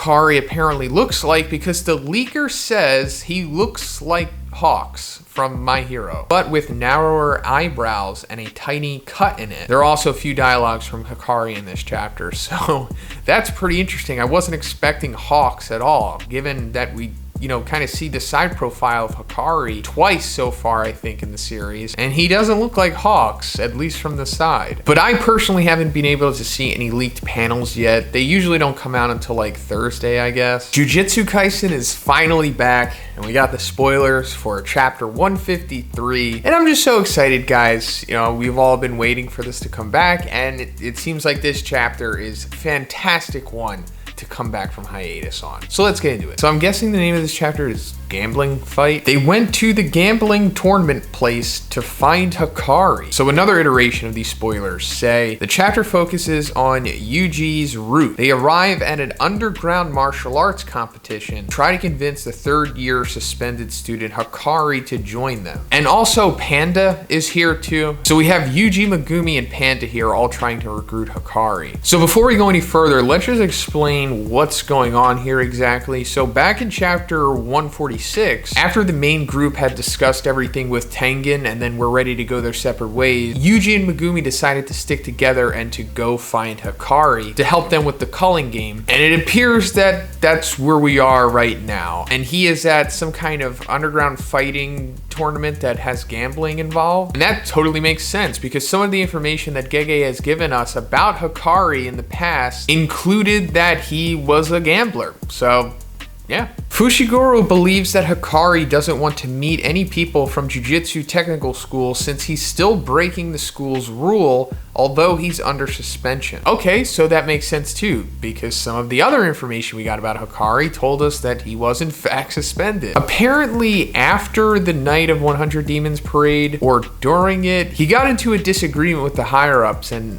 Hakari apparently looks like, because the leaker says he looks like Hawks from My Hero, but with narrower eyebrows and a tiny cut in it. There are also a few dialogues from Hakari in this chapter, so that's pretty interesting. I wasn't expecting Hawks at all, given that we kind of see the side profile of Hakari twice so far, I think, in the series, and he doesn't look like Hawks, at least from the side. But I personally haven't been able to see any leaked panels yet. They usually don't come out until like Thursday, I guess. Jujutsu Kaisen is finally back, and we got the spoilers for chapter 153, and I'm just so excited, guys. We've all been waiting for this to come back, and it seems like this chapter is a fantastic one to come back from hiatus on. So let's get into it. So I'm guessing the name of this chapter is Gambling Fight. They went to the gambling tournament place to find Hakari. So another iteration of these spoilers say the chapter focuses on Yuji's route. They arrive at an underground martial arts competition, try to convince the third-year suspended student Hakari to join them. And also Panda is here too. So we have Yuji, Megumi, and Panda here all trying to recruit Hakari. So before we go any further, let's just explain what's going on here exactly. So back in chapter 146, after the main group had discussed everything with Tengen and then were ready to go their separate ways, Yuji and Megumi decided to stick together and to go find Hakari to help them with the culling game. And it appears that that's where we are right now. And he is at some kind of underground fighting tournament that has gambling involved. And that totally makes sense, because some of the information that Gege has given us about Hakari in the past included that he was a gambler. So yeah. Fushiguro believes that Hakari doesn't want to meet any people from Jujutsu Technical School since he's still breaking the school's rule, although he's under suspension. Okay, so that makes sense too, because some of the other information we got about Hakari told us that he was in fact suspended. Apparently, after the Night of 100 Demons parade, or during it, he got into a disagreement with the higher-ups and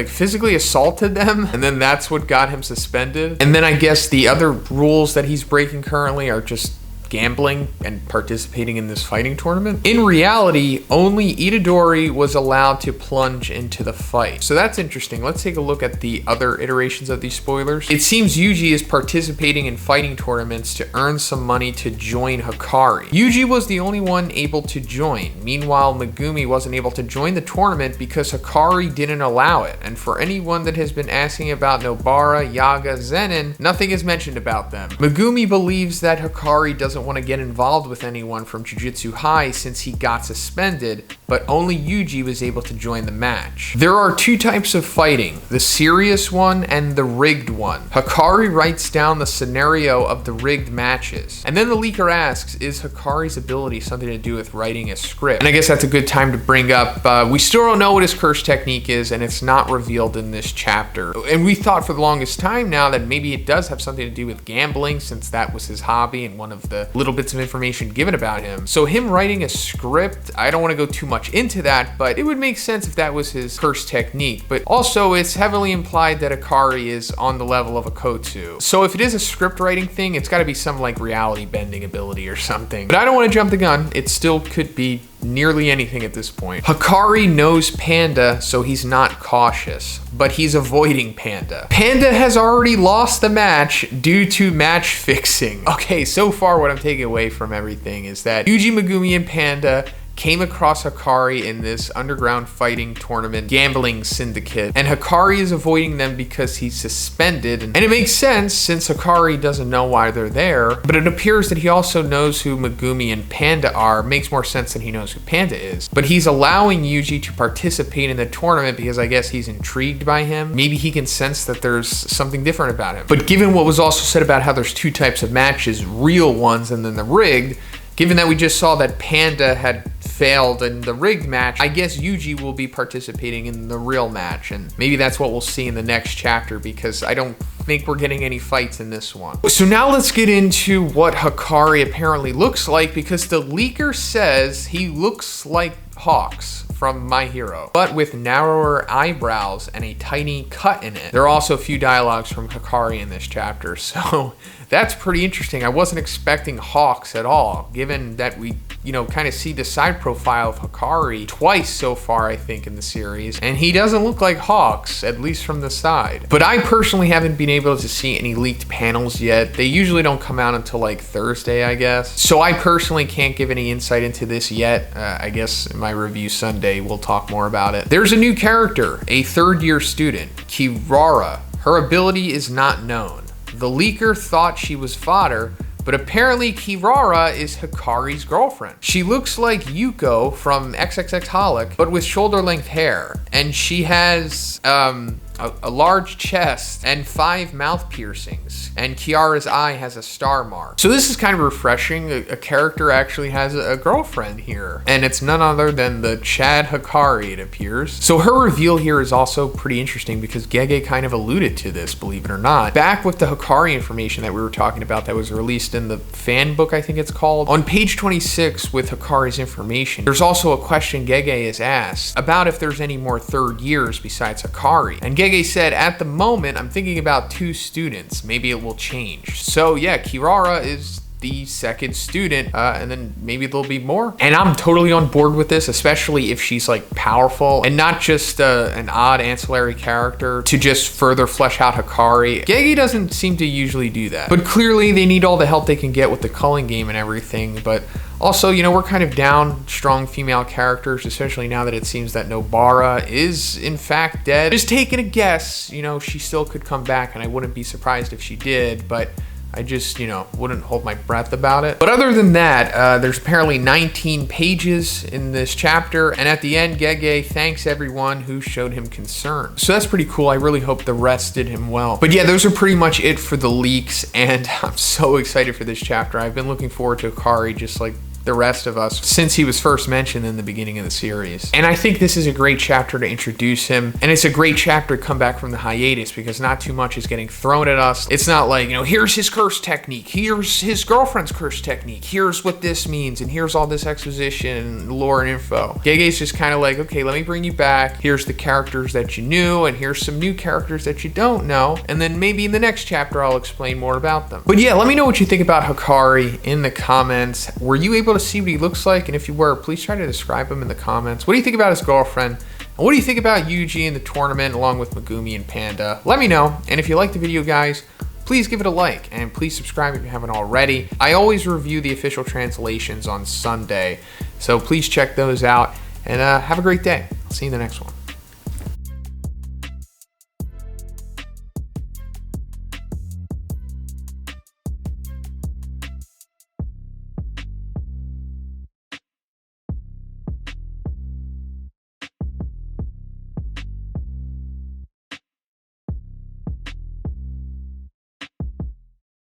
physically assaulted them, and then that's what got him suspended. And then I guess the other rules that he's breaking currently are just gambling and participating in this fighting tournament. In reality, only Itadori was allowed to plunge into the fight. So that's interesting. Let's take a look at the other iterations of these spoilers. It seems Yuji is participating in fighting tournaments to earn some money to join Hakari. Yuji was the only one able to join. Meanwhile, Megumi wasn't able to join the tournament because Hakari didn't allow it. And for anyone that has been asking about Nobara, Yaga, Zenin, nothing is mentioned about them. Megumi believes that Hakari doesn't want to get involved with anyone from Jujutsu High since he got suspended, but only Yuji was able to join the match. There are two types of fighting, the serious one and the rigged one. Hakari writes down the scenario of the rigged matches, and then the leaker asks, is Hakari's ability something to do with writing a script? And I guess that's a good time to bring up, we still don't know what his curse technique is, and it's not revealed in this chapter. And we thought for the longest time now that maybe it does have something to do with gambling, since that was his hobby and one of the little bits of information given about him. So him writing a script, I don't want to go too much into that, but it would make sense if that was his curse technique. But also it's heavily implied that Hakari is on the level of a Kotsu. So if it is a script writing thing, it's got to be some reality bending ability or something. But I don't want to jump the gun. It still could be nearly anything at this point. Hakari knows Panda, so he's not cautious, but he's avoiding Panda. Panda has already lost the match due to match fixing. Okay, so far what I'm taking away from everything is that Yuji, Megumi, and Panda came across Hakari in this underground fighting tournament gambling syndicate, and Hakari is avoiding them because he's suspended, and it makes sense since Hakari doesn't know why they're there, but it appears that he also knows who Megumi and Panda are. Makes more sense than he knows who Panda is, but he's allowing Yuji to participate in the tournament because I guess he's intrigued by him. Maybe he can sense that there's something different about him. But given what was also said about how there's two types of matches, real ones and then the rigged, given that we just saw that Panda had failed in the rigged match, I guess Yuji will be participating in the real match, and maybe that's what we'll see in the next chapter, because I don't think we're getting any fights in this one. So now let's get into what Hakari apparently looks like, because the leaker says he looks like Hawks from My Hero, but with narrower eyebrows and a tiny cut in it. There are also a few dialogues from Hakari in this chapter, so that's pretty interesting. I wasn't expecting Hawks at all, given that we kind of see the side profile of Hakari twice so far, I think, in the series. And he doesn't look like Hawks, at least from the side. But I personally haven't been able to see any leaked panels yet. They usually don't come out until like Thursday, I guess. So I personally can't give any insight into this yet. I guess in my review Sunday, we'll talk more about it. There's a new character, a third-year student, Kirara. Her ability is not known. The leaker thought she was fodder, but apparently Kirara is Hakari's girlfriend. She looks like Yuko from XXXHolic, but with shoulder-length hair. And she has a large chest and 5 mouth piercings. And Kiara's eye has a star mark. So this is kind of refreshing. A character actually has a girlfriend here. And it's none other than the Chad Hakari, it appears. So her reveal here is also pretty interesting because Gege kind of alluded to this, believe it or not. Back with the Hakari information that we were talking about that was released in the fan book, I think it's called. On page 26 with Hakari's information, there's also a question Gege is asked about if there's any more third years besides Hakari. And Gege said, at the moment, I'm thinking about 2 students. Maybe it will change. So yeah, Kirara is the second student, and then maybe there'll be more. And I'm totally on board with this, especially if she's like powerful and not just an odd ancillary character to just further flesh out Hakari. Gege doesn't seem to usually do that, but clearly they need all the help they can get with the culling game and everything. But also, we're kind of down strong female characters, especially now that it seems that Nobara is in fact dead. Just taking a guess, she still could come back, and I wouldn't be surprised if she did, but I just, wouldn't hold my breath about it. But other than that, there's apparently 19 pages in this chapter, and at the end, Gege thanks everyone who showed him concern. So that's pretty cool. I really hope the rest did him well. But yeah, those are pretty much it for the leaks, and I'm so excited for this chapter. I've been looking forward to Hakari just like the rest of us since he was first mentioned in the beginning of the series. And I think this is a great chapter to introduce him, and it's a great chapter to come back from the hiatus because not too much is getting thrown at us. It's not like, here's his curse technique, here's his girlfriend's curse technique, here's what this means, and here's all this exposition and lore and info. Gege's just kind of like, okay, let me bring you back. Here's the characters that you knew, and here's some new characters that you don't know, and then maybe in the next chapter I'll explain more about them. But yeah, let me know what you think about Hakari in the comments. Were you able to see what he looks like? And if you were, please try to describe him in the comments. What do you think about his girlfriend? And what do you think about Yuji in the tournament along with Megumi and Panda? Let me know. And if you like the video, guys, please give it a like and please subscribe if you haven't already. I always review the official translations on Sunday, so please check those out and have a great day. I'll see you in the next one.